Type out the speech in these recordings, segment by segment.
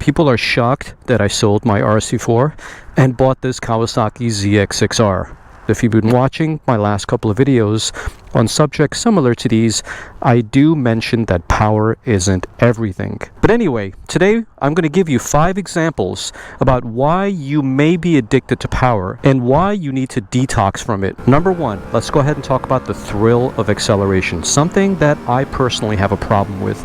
People are shocked that I sold my RC4 and bought this Kawasaki ZX6R. If you've been watching my last couple of videos on subjects similar to these, I do mention that power isn't everything. But anyway, today I'm going to give you 5 examples about why you may be addicted to power and why you need to detox from it. Number 1, let's go ahead and talk about the thrill of acceleration, something that I personally have a problem with.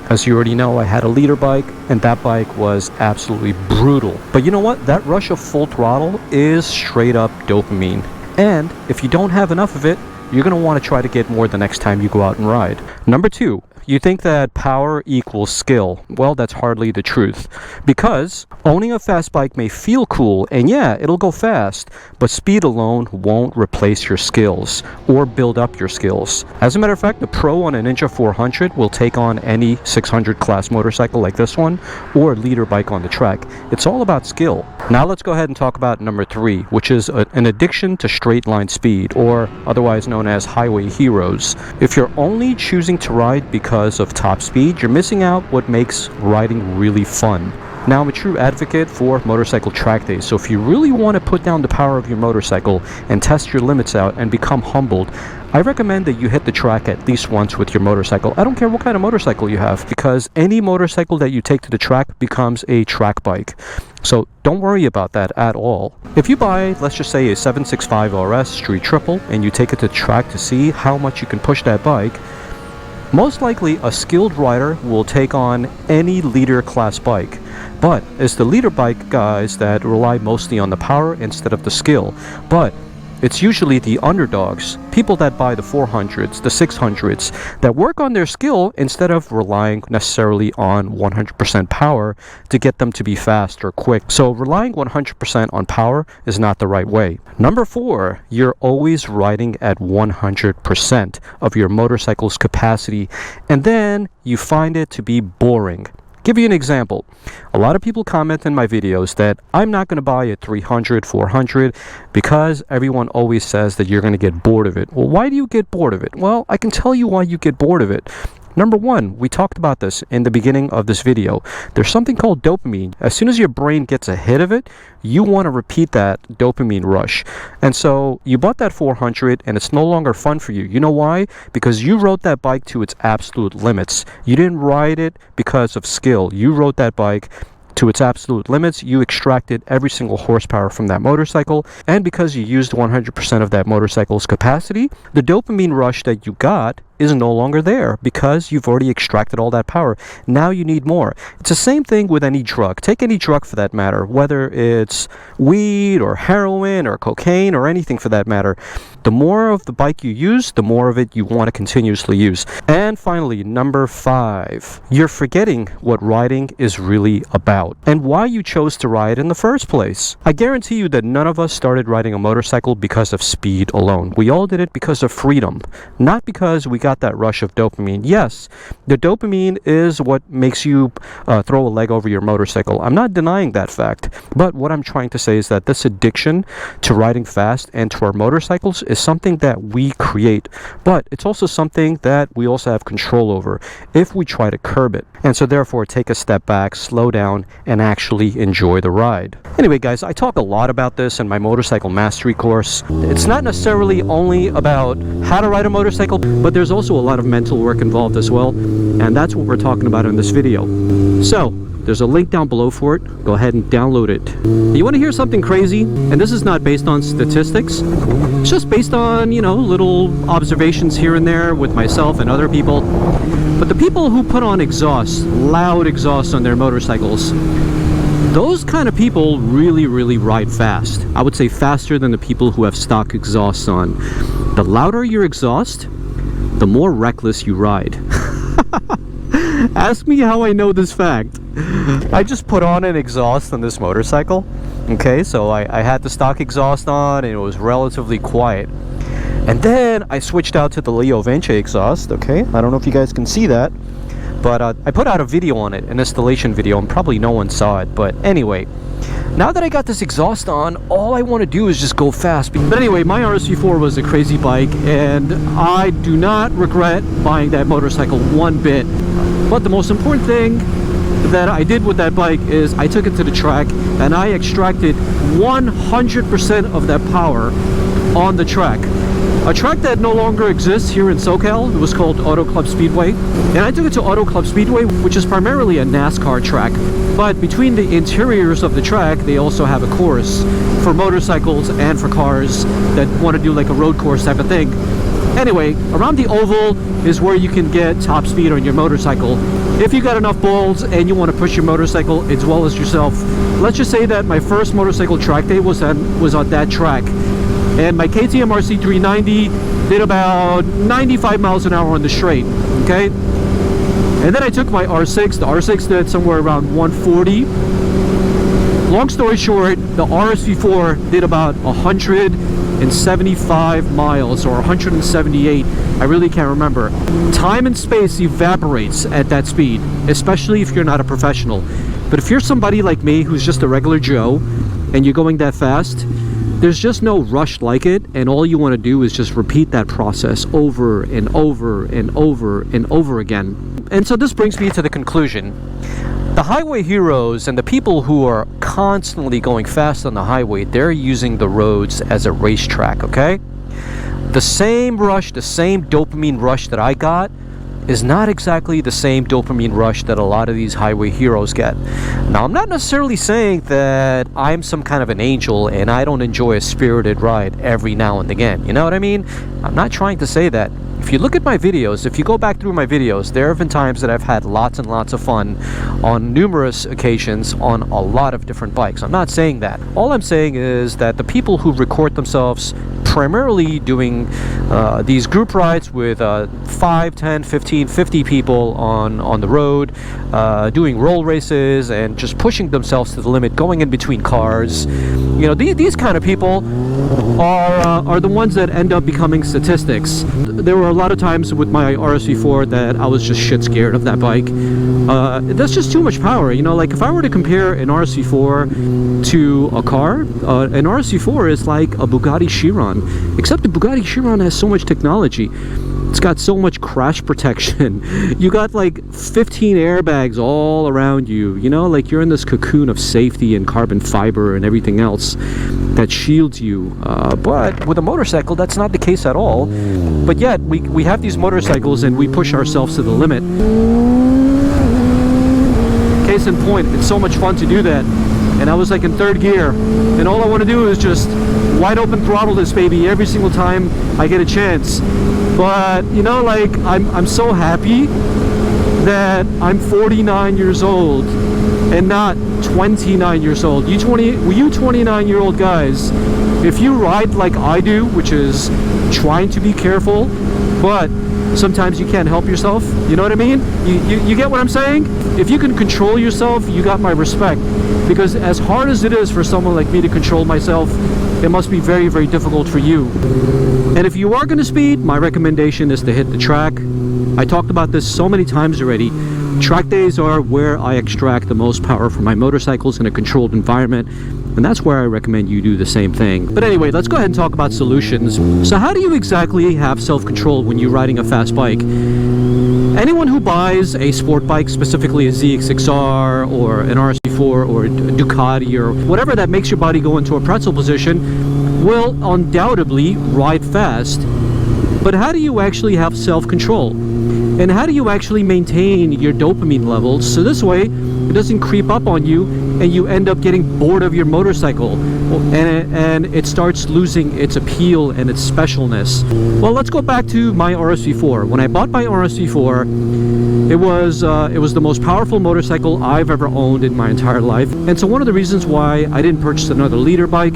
As you already know, I had a leader bike, and that bike was absolutely brutal. But you know what? That rush of full throttle is straight up dopamine. And if you don't have enough of it, you're going to want to try to get more the next time you go out and ride. Number 2, you think that power equals skill. Well, that's hardly the truth. Because owning a fast bike may feel cool, and yeah, it'll go fast, but speed alone won't replace your skills or build up your skills. As a matter of fact, the pro on a Ninja 400 will take on any 600 class motorcycle like this one or leader bike on the track. It's all about skill. Now let's go ahead and talk about number 3, which is an addiction to straight line speed, or otherwise known as highway heroes. If you're only choosing to ride because of top speed, you're missing out what makes riding really fun. Now, I'm a true advocate for motorcycle track days, so if you really want to put down the power of your motorcycle and test your limits out and become humbled, I recommend that you hit the track at least once with your motorcycle. I don't care what kind of motorcycle you have, because any motorcycle that you take to the track becomes a track bike. So don't worry about that at all. If you buy, let's just say, a 765 RS Street Triple and you take it to the track to see how much you can push that bike, most likely a skilled rider will take on any leader class bike. But it's the leader bike guys that rely mostly on the power instead of the skill. But it's usually the underdogs, people that buy the 400s, the 600s, that work on their skill instead of relying necessarily on 100% power to get them to be fast or quick. So relying 100% on power is not the right way. Number 4, you're always riding at 100% of your motorcycle's capacity, and then you find it to be boring. Give you an example. A lot of people comment in my videos that I'm not going to buy a 300, 400 because everyone always says that you're going to get bored of it. Well, why do you get bored of it? Well, I can tell you why you get bored of it. Number 1, we talked about this in the beginning of this video. There's something called dopamine. As soon as your brain gets a hit of it, you want to repeat that dopamine rush. And so you bought that 400 and it's no longer fun for you. You know why? Because you rode that bike to its absolute limits. You didn't ride it because of skill. You rode that bike to its absolute limits. You extracted every single horsepower from that motorcycle, and because you used 100% of that motorcycle's capacity, the dopamine rush that you got is no longer there because you've already extracted all that power. Now you need more. It's the same thing with any drug. Take any drug for that matter, whether it's weed or heroin or cocaine or anything for that matter. The more of the bike you use, the more of it you want to continuously use. And finally, number 5, you're forgetting what riding is really about and why you chose to ride in the first place. I guarantee you that none of us started riding a motorcycle because of speed alone. We all did it because of freedom, not because we got that rush of dopamine. Yes, the dopamine is what makes you throw a leg over your motorcycle. I'm not denying that fact, but what I'm trying to say is that this addiction to riding fast and to our motorcycles is something that we create, but it's also something that we also have control over if we try to curb it. And so therefore, take a step back, slow down, and actually enjoy the ride. Anyway, guys, I talk a lot about this in my motorcycle mastery course. It's not necessarily only about how to ride a motorcycle, but there's also a lot of mental work involved as well, and that's what we're talking about in this video. So there's a link down below for it. Go ahead and download it. You want to hear something crazy? And this is not based on statistics. It's just based on, little observations here and there with myself and other people. But the people who put on exhaust, loud exhaust on their motorcycles, those kind of people really, really ride fast. I would say faster than the people who have stock exhausts on. The louder your exhaust, the more reckless you ride. Ask me how I know this fact. I just put on an exhaust on this motorcycle. Okay, so I had the stock exhaust on and it was relatively quiet. And then I switched out to the Leo Vence exhaust. Okay, I don't know if you guys can see that, but I put out a video on it, an installation video, and probably no one saw it. But anyway, now that I got this exhaust on, all I want to do is just go fast. But anyway, my RC4 was a crazy bike, and I do not regret buying that motorcycle one bit. But the most important thing, the that I did with that bike is I took it to the track and I extracted 100% of that power on the track. A track that no longer exists here in SoCal. It was called Auto Club Speedway, and I took it to Auto Club Speedway, which is primarily a NASCAR track, but between the interiors of the track they also have a course for motorcycles and for cars that want to do like a road course type of thing. Anyway, around the oval is where you can get top speed on your motorcycle if you got enough balls and you want to push your motorcycle as well as yourself. Let's just say that my first motorcycle track day was on that track, and my KTM RC 390 did about 95 miles an hour on the straight, okay? And then I took my R6. The R6 did somewhere around 140. Long story short, the RSV4 did about 175 miles or 178. I really can't remember. Time and space evaporates at that speed, especially if you're not a professional. But if you're somebody like me who's just a regular Joe and you're going that fast, there's just no rush like it, and all you want to do is just repeat that process over and over and over and over again. And so this brings me to the conclusion. The highway heroes and the people who are constantly going fast on the highway, they're using the roads as a racetrack, okay? The same rush, the same dopamine rush that I got is not exactly the same dopamine rush that a lot of these highway heroes get. Now, I'm not necessarily saying that I'm some kind of an angel and I don't enjoy a spirited ride every now and again. You know what I mean? I'm not trying to say that. If you look at my videos, if you go back through my videos, there have been times that I've had lots and lots of fun on numerous occasions on a lot of different bikes. I'm not saying that. All I'm saying is that the people who record themselves primarily doing these group rides with 5, 10, 15, 50 people on the road, doing roll races and just pushing themselves to the limit, going in between cars. You know, these kind of people are the ones that end up becoming statistics. There were a lot of times with my RSV4 that I was just shit scared of that bike. That's just too much power. You know, like if I were to compare an RSV4 to a car, an RSV4 is like a Bugatti Chiron, except the Bugatti Chiron has so much technology. It's got so much crash protection. You got like 15 airbags all around you, you know, like you're in this cocoon of safety and carbon fiber and everything else that shields you. But with a motorcycle, that's not the case at all. But yet, we have these motorcycles and we push ourselves to the limit. Case in point, it's so much fun to do that. And I was like in third gear, and all I want to do is just wide open throttle this baby every single time I get a chance. But you know, like I'm so happy that I'm 49 years old and not 29 years old. You 29-year-old guys, if you ride like I do, which is trying to be careful, but sometimes you can't help yourself, you know what I mean? You get what I'm saying? If you can control yourself, you got my respect. Because as hard as it is for someone like me to control myself, it must be very, very difficult for you. And if you are going to speed, my recommendation is to hit the track. I talked about this so many times already. Track days are where I extract the most power from my motorcycles in a controlled environment, and that's where I recommend you do the same thing. But anyway, let's go ahead and talk about solutions. So how do you exactly have self-control when you're riding a fast bike? Anyone who buys a sport bike, specifically a ZX6R or an RC4 or a Ducati or whatever that makes your body go into a pretzel position, will undoubtedly ride fast. But how do you actually have self-control? And how do you actually maintain your dopamine levels so this way it doesn't creep up on you and you end up getting bored of your motorcycle and it starts losing its appeal and its specialness? Well, let's go back to my RSV4. When I bought my RSV4, it was the most powerful motorcycle I've ever owned in my entire life. And so one of the reasons why I didn't purchase another leader bike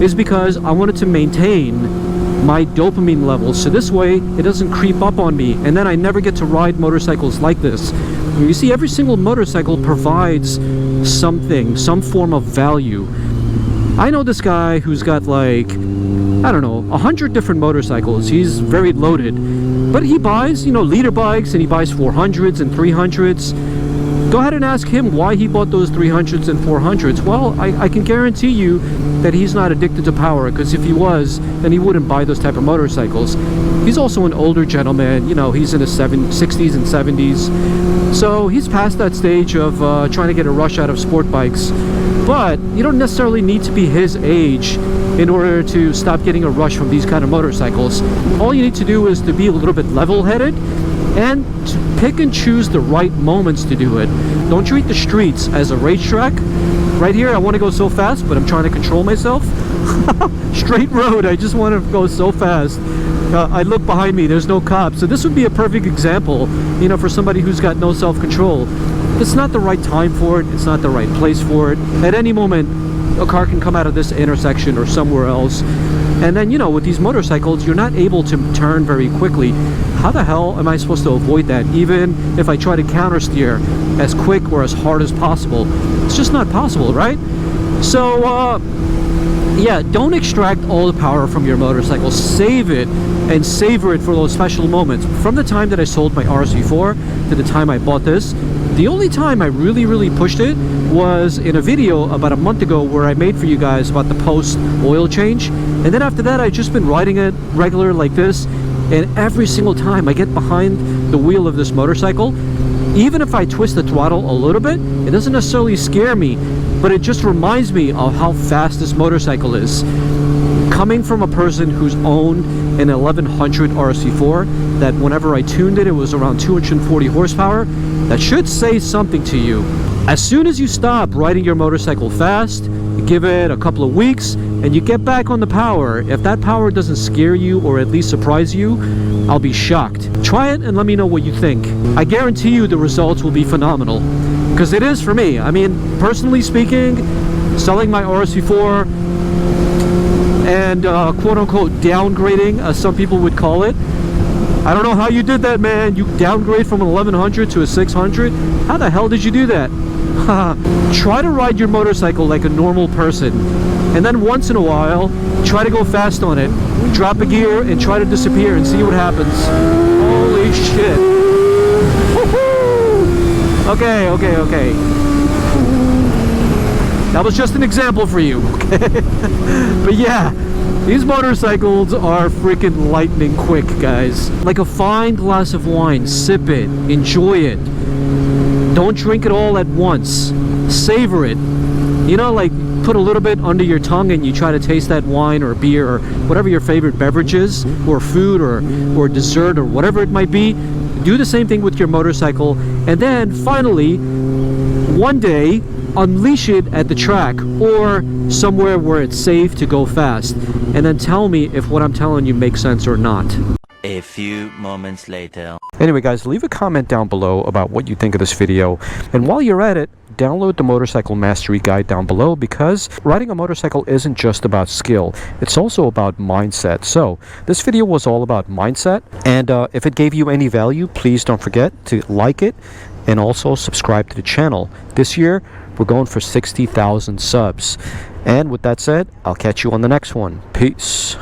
is because I wanted to maintain my dopamine levels so this way it doesn't creep up on me and then I never get to ride motorcycles like this. You see, every single motorcycle provides something, some form of value. I know this guy who's got like, I don't know, 100 different motorcycles. He's very loaded, but he buys, you know, leader bikes and he buys 400s and 300s. Go ahead and ask him why he bought those 300s and 400s. Well, I can guarantee you that he's not addicted to power, because if he was, then he wouldn't buy those type of motorcycles. He's also an older gentleman, you know, he's in his 60s and 70s. So he's past that stage of trying to get a rush out of sport bikes. But you don't necessarily need to be his age in order to stop getting a rush from these kind of motorcycles. All you need to do is to be a little bit level-headed and to pick and choose the right moments to do it. Don't treat the streets as a racetrack. Right here, I want to go so fast, but I'm trying to control myself. Straight road, I just want to go so fast. I look behind me, there's no cops. So this would be a perfect example, you know, for somebody who's got no self-control. It's not the right time for it. It's not the right place for it. At any moment, a car can come out of this intersection or somewhere else. And then, you know, with these motorcycles, you're not able to turn very quickly. How the hell am I supposed to avoid that, even if I try to counter steer as quick or as hard as possible? It's just not possible, right? So, yeah, don't extract all the power from your motorcycle. Save it and savor it for those special moments. From the time that I sold my RC4 to the time I bought this, the only time I really pushed it was in a video about a month ago where I made for you guys about the post oil change. And then after that, I've just been riding it regular like this. And every single time I get behind the wheel of this motorcycle, even if I twist the throttle a little bit, it doesn't necessarily scare me, but it just reminds me of how fast this motorcycle is. Coming from a person who's owned an 1100 RC4, that whenever I tuned it, it was around 240 horsepower, that should say something to you. As soon as you stop riding your motorcycle fast, you give it a couple of weeks, and you get back on the power, if that power doesn't scare you or at least surprise you, I'll be shocked. Try it and let me know what you think. I guarantee you the results will be phenomenal, because it is for me. I mean, personally speaking, selling my RC4 and quote-unquote downgrading, as some people would call it. I don't know how you did that, man. You downgrade from an 1100 to a 600? How the hell did you do that? Try to ride your motorcycle like a normal person, and then once in a while try to go fast on it. Drop a gear and try to disappear and see what happens. Holy shit. Okay. That was just an example for you, okay? But yeah, these motorcycles are freaking lightning quick, guys. Like a fine glass of wine, sip it, enjoy it. Don't drink it all at once. Savor it. You know, like put a little bit under your tongue and you try to taste that wine or beer or whatever your favorite beverage is, or food or dessert or whatever it might be. Do the same thing with your motorcycle, and then finally, one day, unleash it at the track or somewhere where it's safe to go fast, and then tell me if what I'm telling you makes sense or not. A few moments later. Anyway guys, leave a comment down below about what you think of this video, and while you're at it, download the Motorcycle Mastery Guide down below, because riding a motorcycle isn't just about skill, it's also about mindset. So this video was all about mindset, and if it gave you any value, please don't forget to like it and also subscribe to the channel. This year we're going for 60,000 subs, and with that said, I'll catch you on the next one. Peace.